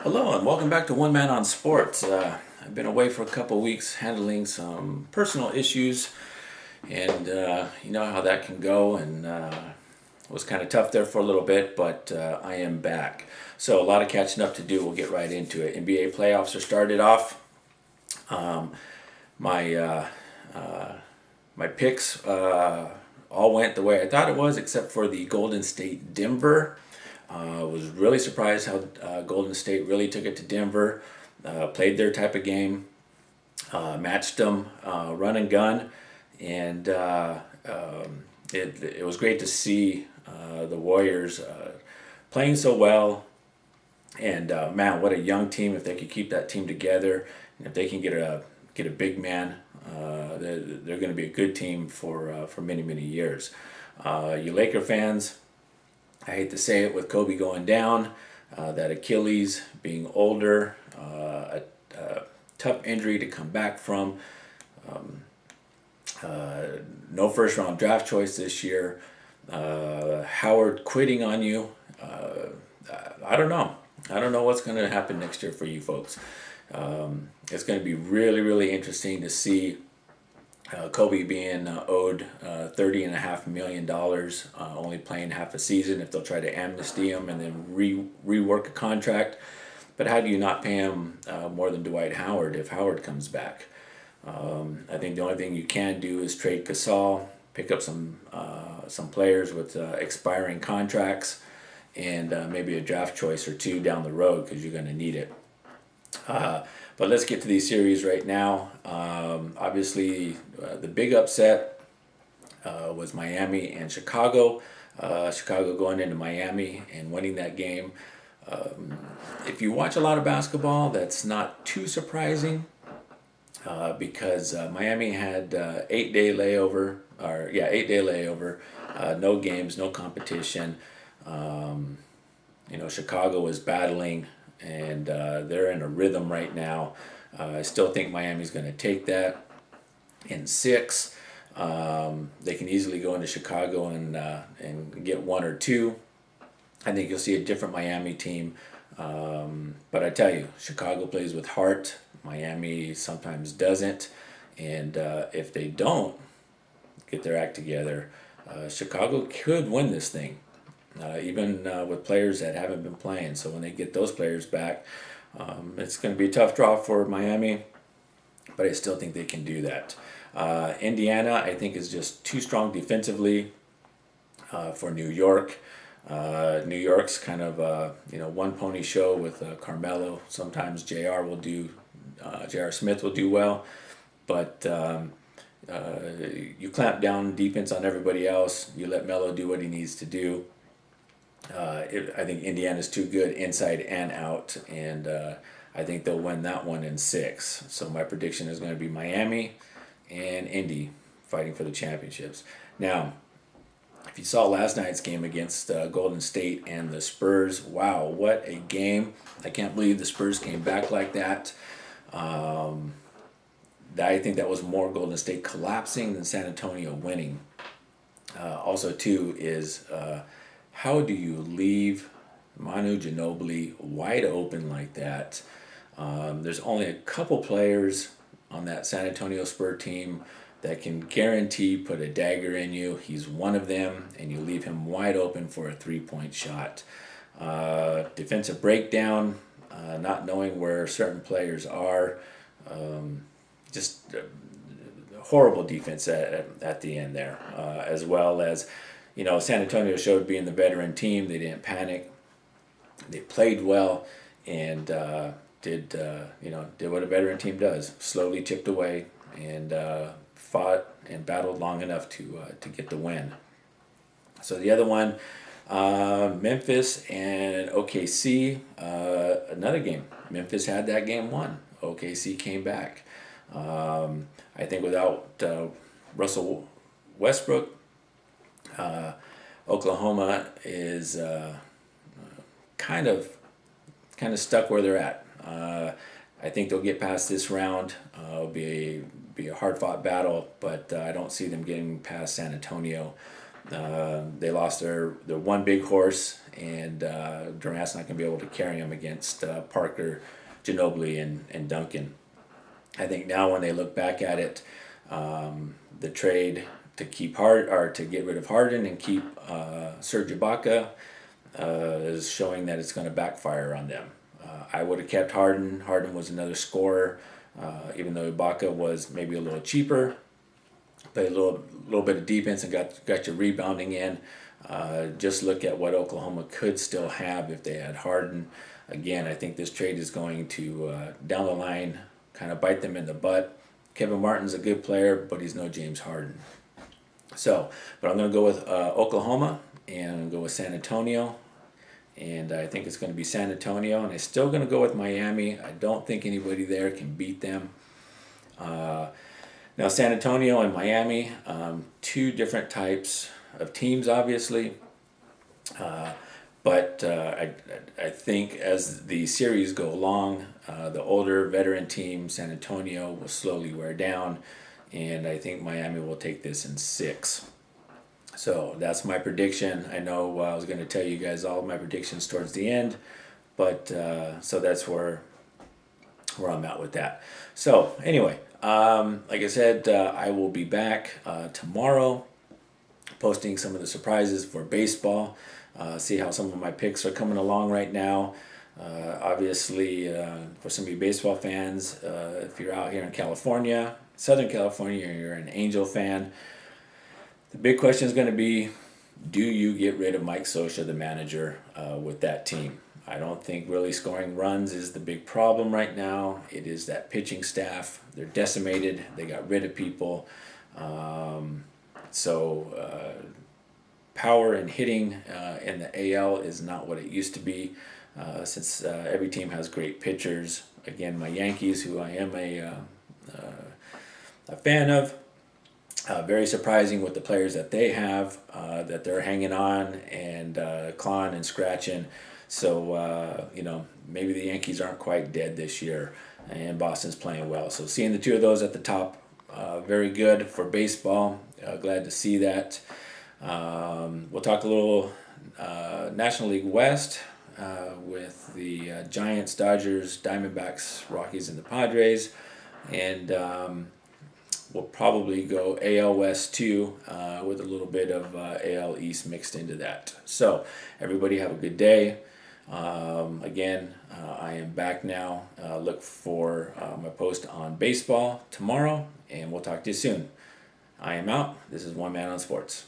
Hello and welcome back to One Man on Sports. I've been away for a couple weeks handling some personal issues, and you know how that can go. And it was kind of tough there for a little bit, but I am back. So a lot of catching up to do. We'll get right into it. NBA playoffs are started off. My my picks all went the way I thought it was, except for the Golden State Denver. Was really surprised how Golden State really took it to Denver, played their type of game, matched them run and gun, and it was great to see the Warriors playing so well. And man, what a young team! If they could keep that team together, and if they can get a big man, they're going to be a good team for many years. You Laker fans, I hate to say it, with Kobe going down, that Achilles being older, a tough injury to come back from, no first round draft choice this year, Howard quitting on you. I don't know. I don't know what's going to happen next year for you folks. It's going to be really interesting to see Kobe being owed $30.5 million, only playing half a season. If they'll try to amnesty him and then rework a contract, but how do you not pay him more than Dwight Howard if Howard comes back? I think the only thing you can do is trade Gasol, pick up some players with expiring contracts, and maybe a draft choice or two down the road because you're going to need it. But let's get to these series right now. Obviously, the big upset was Miami and Chicago. Chicago going into Miami and winning that game. If you watch a lot of basketball, that's not too surprising because Miami had 8 day layover, no games, no competition. Chicago was battling, and they're in a rhythm right now. I still think Miami's going to take that in 6. They can easily go into Chicago and get 1 or 2. I think you'll see a different Miami team. But I tell you, Chicago plays with heart. Miami sometimes doesn't. And if they don't get their act together, Chicago could win this thing. Even with players that haven't been playing. So when they get those players back, it's going to be a tough draw for Miami, but I still think they can do that. Indiana, I think, is just too strong defensively for New York. New York's kind of one pony show with Carmelo. Sometimes J.R. Smith will do well, but you clamp down defense on everybody else. You let Melo do what he needs to do. I think Indiana's too good inside and out, and I think they'll win that one in 6. So my prediction is going to be Miami and Indy fighting for the championships. Now, if you saw last night's game against Golden State and the Spurs, wow, what a game. I can't believe the Spurs came back like that. I think that was more Golden State collapsing than San Antonio winning. Also, too, is how do you leave Manu Ginobili wide open like that? There's only a couple players on that San Antonio Spurs team that can guarantee put a dagger in you. He's one of them, and you leave him wide open for a 3-point shot. Defensive breakdown, not knowing where certain players are. Just horrible defense at the end there, as well as, San Antonio showed being the veteran team. They didn't panic. They played well and did what a veteran team does. Slowly chipped away and fought and battled long enough to get the win. So the other one, Memphis and OKC, another game. Memphis had that game won. OKC came back. I think without Russell Westbrook, Oklahoma is kind of stuck where they're at. I think they'll get past this round. It'll be a hard fought battle, but I don't see them getting past San Antonio. They lost their one big horse, and Durant's not going to be able to carry him against Parker, Ginobili, and Duncan. I think now when they look back at it, the trade to keep to get rid of Harden and keep Serge Ibaka is showing that it's going to backfire on them. I would have kept Harden. Harden was another scorer, even though Ibaka was maybe a little cheaper. Played a little bit of defense and got your rebounding in. Just look at what Oklahoma could still have if they had Harden. Again, I think this trade is going to down the line kind of bite them in the butt. Kevin Martin's a good player, but he's no James Harden. So, but I'm going to go with Oklahoma, and I'm going to go with San Antonio. And I think it's going to be San Antonio, and I'm still going to go with Miami. I don't think anybody there can beat them. Now, San Antonio and Miami, two different types of teams, obviously. But I think as the series go along, the older veteran team, San Antonio, will slowly wear down. And I think Miami will take this in 6. So that's my prediction. I know I was going to tell you guys all of my predictions towards the end. But so that's where I'm at with that. So anyway, like I said, I will be back tomorrow posting some of the surprises for baseball. See how some of my picks are coming along right now. Obviously, for some of you baseball fans, if you're out here in California, Southern California, you're an Angel fan, the big question is going to be, do you get rid of Mike Scioscia, the manager, with that team? I don't think really scoring runs is the big problem right now. It is that pitching staff. They're decimated. They got rid of people. Power and hitting in the AL is not what it used to be, since every team has great pitchers. Again, my Yankees, who I am a fan of, very surprising with the players that they have, that they're hanging on and clawing and scratching. So, maybe the Yankees aren't quite dead this year, and Boston's playing well. So seeing the two of those at the top, very good for baseball. Glad to see that. We'll talk a little National League West with the Giants, Dodgers, Diamondbacks, Rockies, and the Padres. And we'll probably go AL West too, with a little bit of AL East mixed into that. So everybody have a good day. Again, I am back now. Look for my post on baseball tomorrow, and we'll talk to you soon. I am out. This is One Man on Sports.